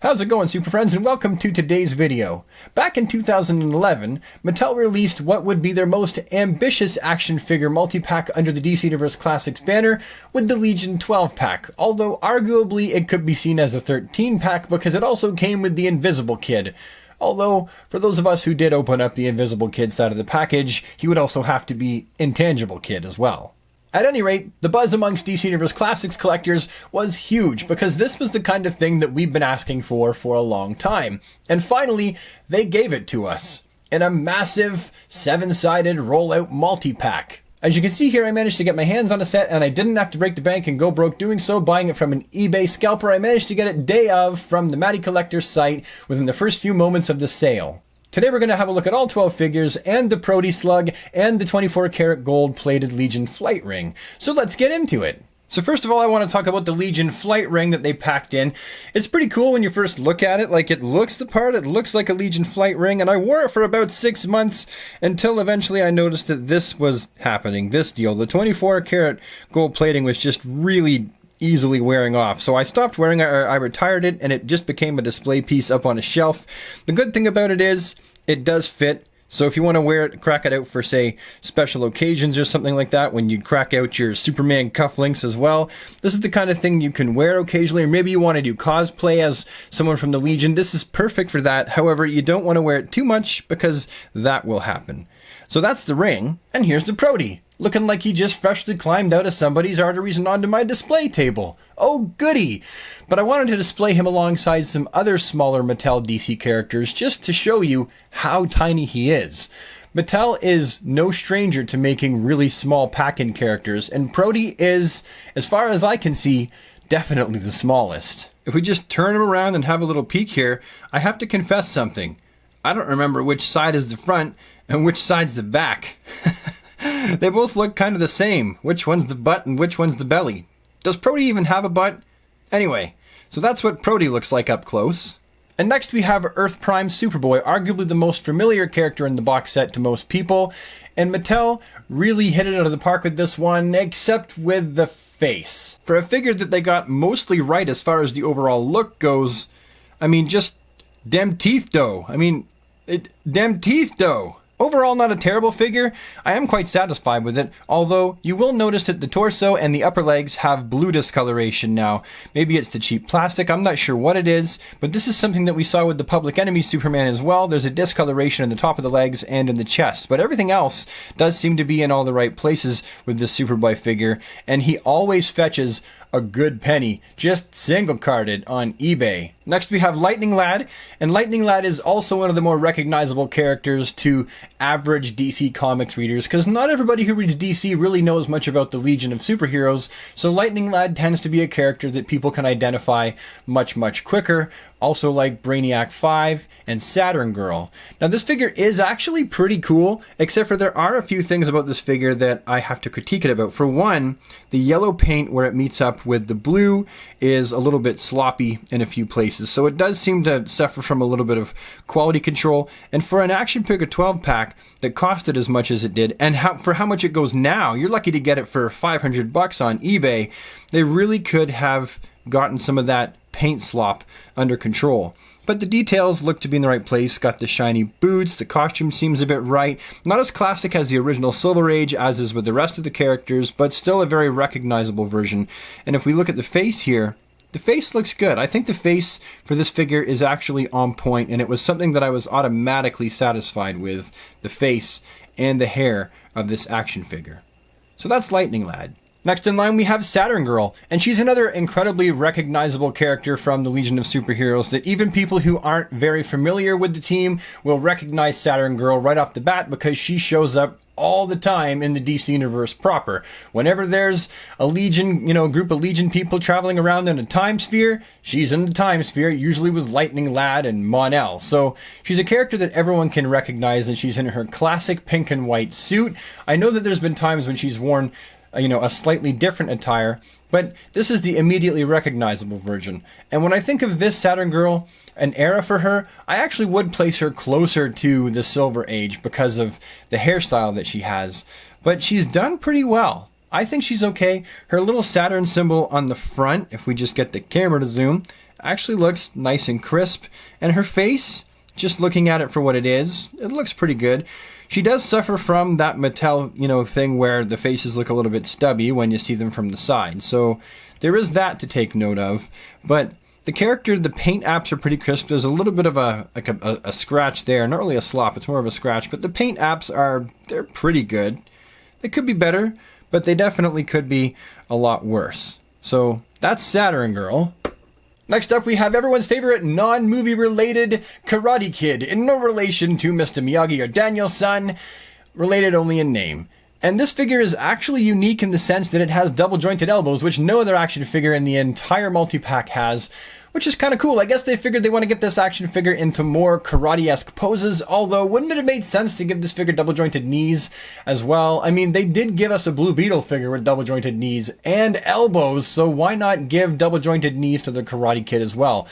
How's it going, super friends, and welcome to today's video. Back in 2011, Mattel released what would be their most ambitious action figure multi-pack under the DC Universe Classics banner with the Legion 12 pack, although arguably it could be seen as a 13 pack because it also came with the Invisible Kid. Although, for those of us who did open up the Invisible Kid side of the package, he would also have to be Intangible Kid as well. At any rate, the buzz amongst DC Universe Classics collectors was huge because this was the kind of thing that we've been asking for a long time. And finally, they gave it to us in a massive 7-sided rollout multi-pack. As you can see here, I managed to get my hands on a set and I didn't have to break the bank and go broke doing so, buying it from an eBay scalper. I managed to get it day of from the Matty Collector's site within the first few moments of the sale. Today we're going to have a look at all 12 figures and the Prodi slug and the 24 karat gold plated Legion flight ring. So let's get into it. So first of all, I want to talk about the Legion flight ring that they packed in. It's pretty cool when you first look at it. Like, it looks the part, it looks like a Legion flight ring, and I wore it for about 6 months until eventually I noticed that this was happening, this deal. The 24 karat gold plating was just really easily wearing off. So I stopped wearing it, I retired it, and it just became a display piece up on a shelf. The good thing about it is it does fit. So if you want to wear it, crack it out for, say, special occasions or something like that, when you crack out your Superman cufflinks as well, this is the kind of thing you can wear occasionally. Or maybe you want to do cosplay as someone from the Legion. This is perfect for that. However, you don't want to wear it too much because that will happen. So that's the ring, and here's the Prodi, looking like he just freshly climbed out of somebody's arteries and onto my display table. Oh goody! But I wanted to display him alongside some other smaller Mattel DC characters just to show you how tiny he is. Mattel is no stranger to making really small pack-in characters, and Prodi is, as far as I can see, definitely the smallest. If we just turn him around and have a little peek here, I have to confess something. I don't remember which side is the front and which side's the back. They both look kind of the same. Which one's the butt and which one's the belly? Does Prodi even have a butt? Anyway, so that's what Prodi looks like up close. And next we have Earth Prime Superboy, arguably the most familiar character in the box set to most people. And Mattel really hit it out of the park with this one, except with the face. For a figure that they got mostly right as far as the overall look goes, I mean, just dem teeth though. Dem teeth though. Overall, not a terrible figure. I am quite satisfied with it, although you will notice that the torso and the upper legs have blue discoloration now. Maybe it's the cheap plastic, I'm not sure what it is, but this is something that we saw with the Public Enemy Superman as well. There's a discoloration in the top of the legs and in the chest, but everything else does seem to be in all the right places with this Superboy figure, and he always fetches a good penny, just single carded on eBay. Next we have Lightning Lad, and Lightning Lad is also one of the more recognizable characters to average DC Comics readers, because not everybody who reads DC really knows much about the Legion of Superheroes, so Lightning Lad tends to be a character that people can identify much quicker, also like Brainiac 5 and Saturn Girl. Now this figure is actually pretty cool, except for there are a few things about this figure that I have to critique it about. For one, the yellow paint where it meets up with the blue is a little bit sloppy in a few places, so it does seem to suffer from a little bit of quality control. And for an action figure 12 pack that costed as much as it did, and for how much it goes now, you're lucky to get it for $500 on eBay. They really could have gotten some of that paint slop under control. But the details look to be in the right place. Got the shiny boots, the costume seems a bit right. Not as classic as the original Silver Age as is with the rest of the characters, but still a very recognizable version. And if we look at the face here, the face looks good. I think the face for this figure is actually on point, and it was something that I was automatically satisfied with, the face and the hair of this action figure. So that's Lightning Lad. Next in line we have Saturn Girl, and she's another incredibly recognizable character from the Legion of Superheroes that even people who aren't very familiar with the team will recognize Saturn Girl right off the bat because she shows up all the time in the DC universe proper. Whenever there's a Legion, group of Legion people traveling around in a time sphere, she's in the time sphere, usually with Lightning Lad and Mon-El. So she's a character that everyone can recognize, and she's in her classic pink and white suit. I know that there's been times when she's worn a slightly different attire, but this is the immediately recognizable version. And when I think of this Saturn Girl, an era for her, I actually would place her closer to the Silver Age because of the hairstyle that she has. But she's done pretty well. I think she's okay. Her little Saturn symbol on the front, if we just get the camera to zoom, actually looks nice and crisp. And her face, just looking at it for what it is, it looks pretty good. She does suffer from that Mattel, thing where the faces look a little bit stubby when you see them from the side. So there is that to take note of. But the character, the paint apps are pretty crisp. There's a little bit of a scratch there. Not really a slop, it's more of a scratch. But the paint apps they're pretty good. They could be better, but they definitely could be a lot worse. So that's Saturn Girl. Next up, we have everyone's favorite non-movie related Karate Kid, in no relation to Mr. Miyagi or Daniel-san, related only in name. And this figure is actually unique in the sense that it has double jointed elbows, which no other action figure in the entire multi-pack has, which is kind of cool. I guess they figured they want to get this action figure into more karate-esque poses, although wouldn't it have made sense to give this figure double jointed knees as well? I mean, they did give us a Blue Beetle figure with double jointed knees and elbows, so why not give double jointed knees to the Karate Kid as well?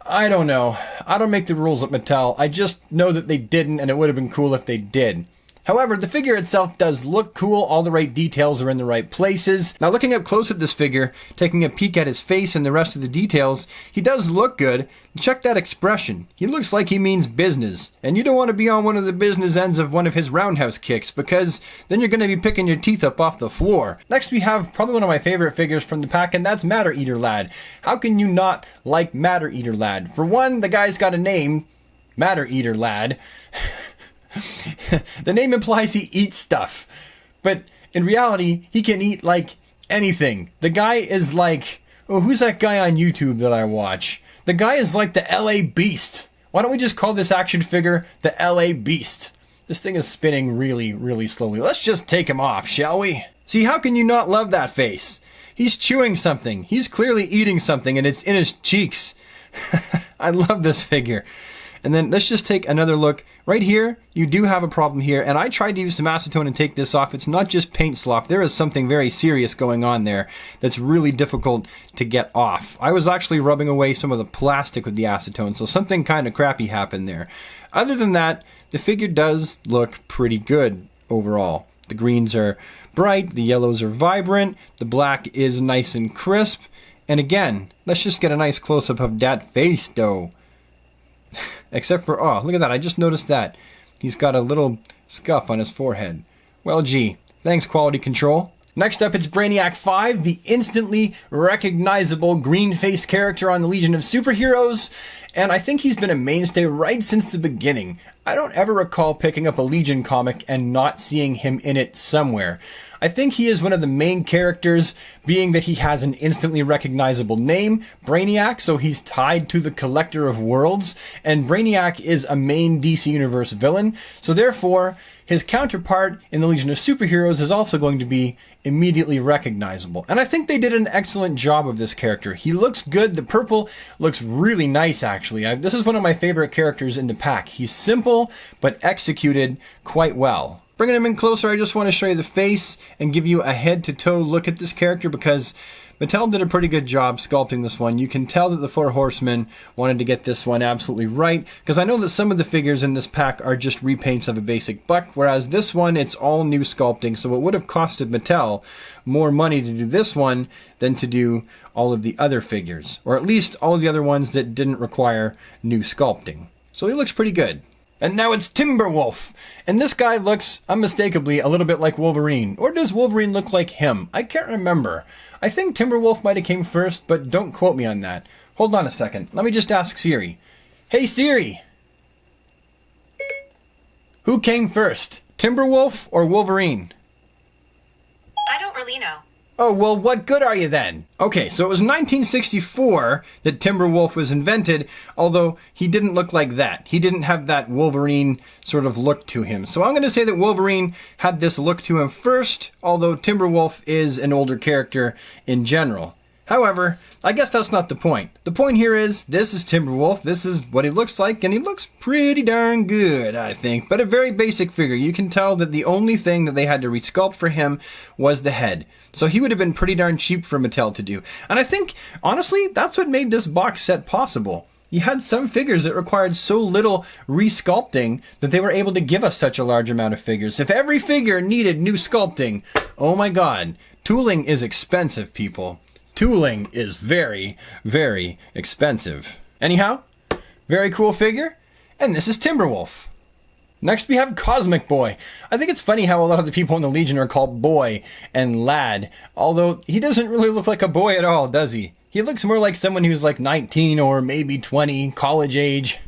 I don't know. I don't make the rules at Mattel. I just know that they didn't, and it would have been cool if they did. However, the figure itself does look cool, all the right details are in the right places. Now looking up close at this figure, taking a peek at his face and the rest of the details, he does look good. Check that expression. He looks like he means business. And you don't want to be on one of the business ends of one of his roundhouse kicks, because then you're going to be picking your teeth up off the floor. Next we have probably one of my favorite figures from the pack, and that's Matter Eater Lad. How can you not like Matter Eater Lad? For one, the guy's got a name, Matter Eater Lad. The name implies he eats stuff, but in reality, he can eat like anything. The guy is like, who's that guy on YouTube that I watch? The guy is like the LA Beast. Why don't we just call this action figure the LA Beast? This thing is spinning really, really slowly. Let's just take him off, shall we? See, how can you not love that face? He's chewing something. He's clearly eating something, and it's in his cheeks. I love this figure. And then let's just take another look. Right here, you do have a problem here, and I tried to use some acetone and take this off. It's not just paint slop. There is something very serious going on there that's really difficult to get off. I was actually rubbing away some of the plastic with the acetone, so something kind of crappy happened there. Other than that, the figure does look pretty good overall. The greens are bright, the yellows are vibrant, the black is nice and crisp, and again, let's just get a nice close-up of that face, though. Except for, oh, look at that, I just noticed that. He's got a little scuff on his forehead. Well, gee, thanks, quality control. Next up, it's Brainiac 5, the instantly recognizable green-faced character on the Legion of Superheroes, and I think he's been a mainstay right since the beginning. I don't ever recall picking up a Legion comic and not seeing him in it somewhere. I think he is one of the main characters, being that he has an instantly recognizable name, Brainiac, so he's tied to the Collector of Worlds, and Brainiac is a main DC Universe villain, so therefore, his counterpart in the Legion of Superheroes is also going to be immediately recognizable. And I think they did an excellent job of this character. He looks good. The purple looks really nice, actually. This is one of my favorite characters in the pack. He's simple, but executed quite well. Bringing him in closer, I just want to show you the face and give you a head-to-toe look at this character, because Mattel did a pretty good job sculpting this one. You can tell that the Four Horsemen wanted to get this one absolutely right, because I know that some of the figures in this pack are just repaints of a basic buck, whereas this one, it's all new sculpting, so it would have costed Mattel more money to do this one than to do all of the other figures, or at least all of the other ones that didn't require new sculpting. So he looks pretty good. And now it's Timberwolf. And this guy looks unmistakably a little bit like Wolverine. Or does Wolverine look like him? I can't remember. I think Timberwolf might have came first, but don't quote me on that. Hold on a second. Let me just ask Siri. Hey Siri! Who came first? Timberwolf or Wolverine? I don't really know. Oh, well, what good are you then? Okay, so it was 1964 that Timberwolf was invented, although he didn't look like that. He didn't have that Wolverine sort of look to him. So I'm going to say that Wolverine had this look to him first, although Timberwolf is an older character in general. However, I guess that's not the point. The point here is, this is Timberwolf, this is what he looks like, and he looks pretty darn good, I think. But a very basic figure. You can tell that the only thing that they had to resculpt for him was the head. So he would have been pretty darn cheap for Mattel to do. And I think, honestly, that's what made this box set possible. you had some figures that required so little resculpting that they were able to give us such a large amount of figures. If every figure needed new sculpting, oh my god, tooling is expensive, people. Tooling is very, very expensive. Anyhow, very cool figure, and this is Timberwolf. Next we have Cosmic Boy. I think it's funny how a lot of the people in the Legion are called Boy and Lad, although he doesn't really look like a boy at all, does he? He looks more like someone who's like 19 or maybe 20, college age.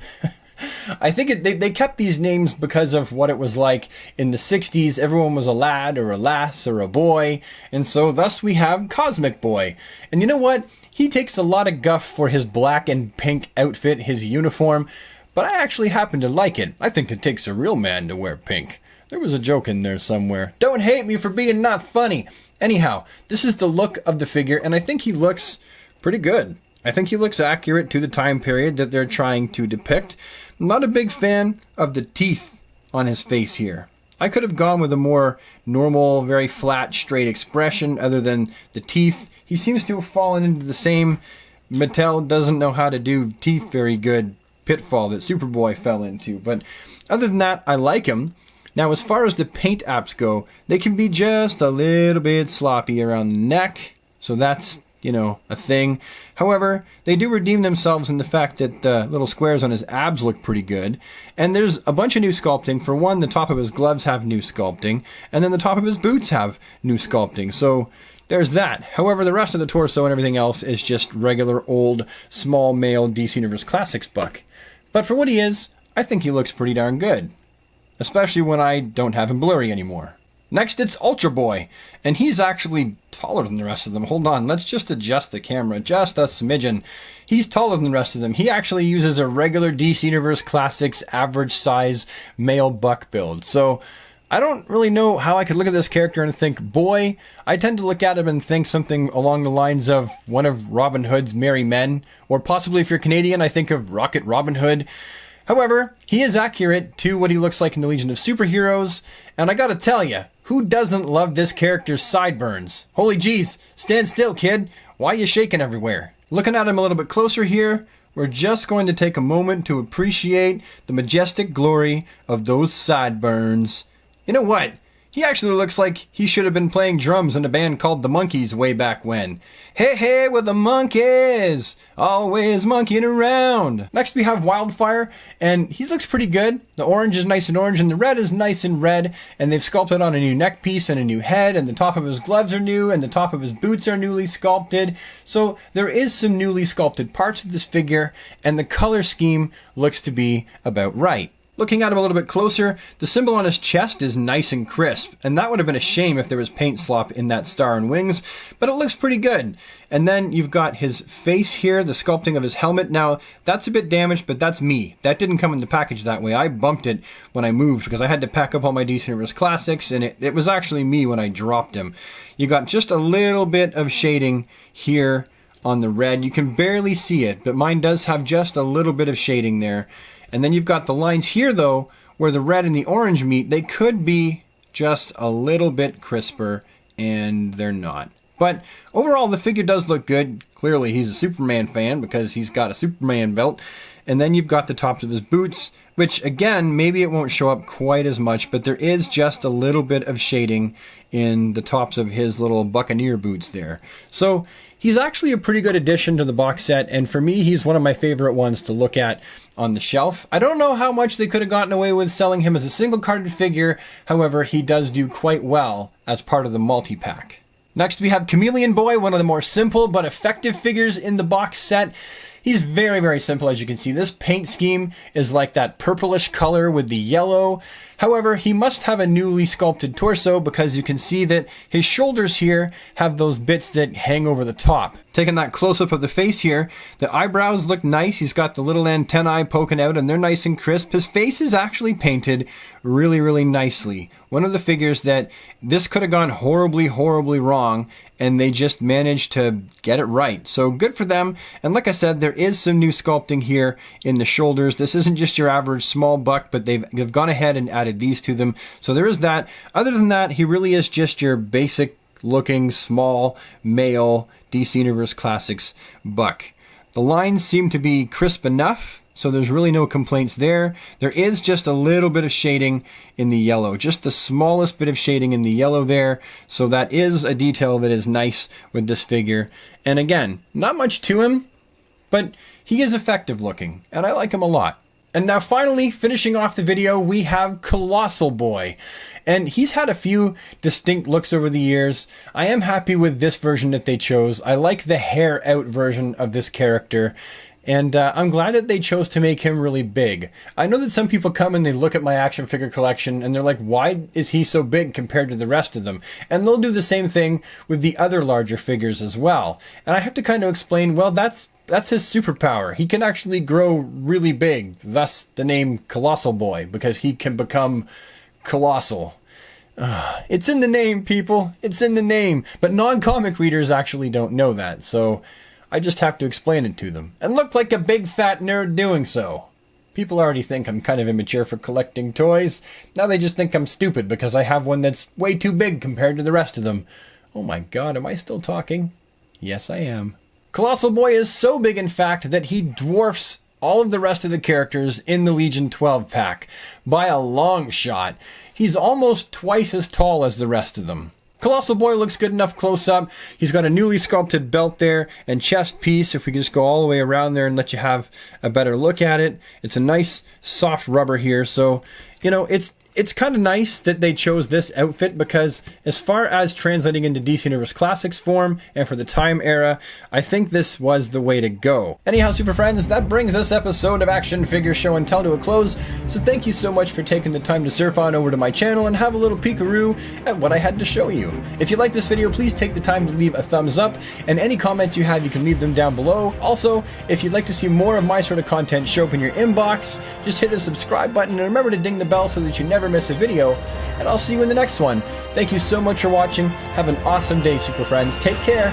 I think they kept these names because of what it was like in the 60s. Everyone was a lad or a lass or a boy, and so thus we have Cosmic Boy. And you know what? He takes a lot of guff for his black and pink outfit, his uniform, but I actually happen to like it. I think it takes a real man to wear pink. There was a joke in there somewhere. Don't hate me for being not funny. Anyhow, this is the look of the figure, and I think he looks pretty good. I think he looks accurate to the time period that they're trying to depict. I'm not a big fan of the teeth on his face here. I could have gone with a more normal, very flat, straight expression other than the teeth. He seems to have fallen into the same Mattel doesn't know how to do teeth very good pitfall that Superboy fell into. But other than that, I like him. Now, as far as the paint apps go, they can be just a little bit sloppy around the neck. So that's, you know, a thing. However, they do redeem themselves in the fact that the little squares on his abs look pretty good. And there's a bunch of new sculpting. For one, the top of his gloves have new sculpting. And then the top of his boots have new sculpting. So there's that. However, the rest of the torso and everything else is just regular old small male DC Universe Classics buck. But for what he is, I think he looks pretty darn good. Especially when I don't have him blurry anymore. Next, it's Ultra Boy. And he's actually taller than the rest of them. Hold on, let's just adjust the camera just a smidgen. He's taller than the rest of them. He actually uses a regular DC Universe Classics average size male buck build. So I don't really know how I could look at this character and think, boy. I tend to look at him and think something along the lines of one of Robin Hood's merry men, or possibly if you're Canadian, I think of Rocket Robin Hood. However, he is accurate to what he looks like in the Legion of Superheroes, and I gotta tell you, who doesn't love this character's sideburns? Holy jeez, stand still, kid. Why are you shaking everywhere? Looking at him a little bit closer here, we're just going to take a moment to appreciate the majestic glory of those sideburns. You know what? He actually looks like he should have been playing drums in a band called The Monkees way back when. Hey, hey, we're the Monkees! Always monkeying around. Next we have Wildfire, and he looks pretty good. The orange is nice and orange, and the red is nice and red, and they've sculpted on a new neck piece and a new head, and the top of his gloves are new, and the top of his boots are newly sculpted. So there is some newly sculpted parts of this figure, and the color scheme looks to be about right. Looking at him a little bit closer, the symbol on his chest is nice and crisp, and that would have been a shame if there was paint slop in that star and wings, but it looks pretty good. And then you've got his face here, the sculpting of his helmet. Now, that's a bit damaged, but that's me. That didn't come in the package that way. I bumped it when I moved because I had to pack up all my DC Universe Classics, and it was actually me when I dropped him. You got just a little bit of shading here on the red. You can barely see it, but mine does have just a little bit of shading there. And then you've got the lines here, though, where the red and the orange meet. They could be just a little bit crisper, and they're not. But overall, the figure does look good. Clearly, he's a Superman fan because he's got a Superman belt. And then you've got the tops of his boots, which, again, maybe it won't show up quite as much, but there is just a little bit of shading in the tops of his little Buccaneer boots there. So he's actually a pretty good addition to the box set, and for me, he's one of my favorite ones to look at on the shelf. I don't know how much they could have gotten away with selling him as a single-carded figure. However, he does do quite well as part of the multi-pack. Next, we have Chameleon Boy, one of the more simple but effective figures in the box set. He's very, very simple, as you can see. This paint scheme is like that purplish color with the yellow. However, he must have a newly sculpted torso because you can see that his shoulders here have those bits that hang over the top. Taking that close-up of the face here, the eyebrows look nice. He's got the little antennae poking out and they're nice and crisp. His face is actually painted really, really nicely. One of the figures that this could have gone horribly, horribly wrong, and they just managed to get it right. So good for them. And like I said, there is some new sculpting here in the shoulders. This isn't just your average small buck, but they've gone ahead and added these to them. So there is that. Other than that, he really is just your basic looking small male DC Universe Classics buck. The lines seem to be crisp enough, so there's really no complaints there. There is just a little bit of shading in the yellow, just the smallest bit of shading in the yellow there. So that is a detail that is nice with this figure. And again, not much to him, but he is effective looking, and I like him a lot. And now finally, finishing off the video, we have Colossal Boy. And he's had a few distinct looks over the years. I am happy with this version that they chose. I like the hair out version of this character. And I'm glad that they chose to make him really big. I know that some people come and they look at my action figure collection and they're like, why is he so big compared to the rest of them? And they'll do the same thing with the other larger figures as well. And I have to kind of explain, well, that's his superpower. He can actually grow really big, thus the name Colossal Boy, because he can become colossal. It's in the name, people. It's in the name. But non-comic readers actually don't know that, so I just have to explain it to them. And look like a big fat nerd doing so. People already think I'm kind of immature for collecting toys. Now they just think I'm stupid because I have one that's way too big compared to the rest of them. Oh my god, am I still talking? Yes, I am. Colossal Boy is so big, in fact, that he dwarfs all of the rest of the characters in the Legion 12 pack by a long shot. He's almost twice as tall as the rest of them. Colossal Boy looks good enough close up. He's got a newly sculpted belt there and chest piece. If we can just go all the way around there and let you have a better look at it. It's a nice soft rubber here. So, you know, it's kind of nice that they chose this outfit because as far as translating into DC Universe Classics form and for the time era, I think this was the way to go. Anyhow, super friends, that brings this episode of Action Figure Show and Tell to a close. So thank you so much for taking the time to surf on over to my channel and have a little peekaroo at what I had to show you. If you like this video, please take the time to leave a thumbs up, and any comments you have, you can leave them down below. Also, if you'd like to see more of my sort of content show up in your inbox, just hit the subscribe button and remember to ding the bell so that you never miss a video, and I'll see you in the next one. Thank you so much for watching. Have an awesome day, super friends. Take care.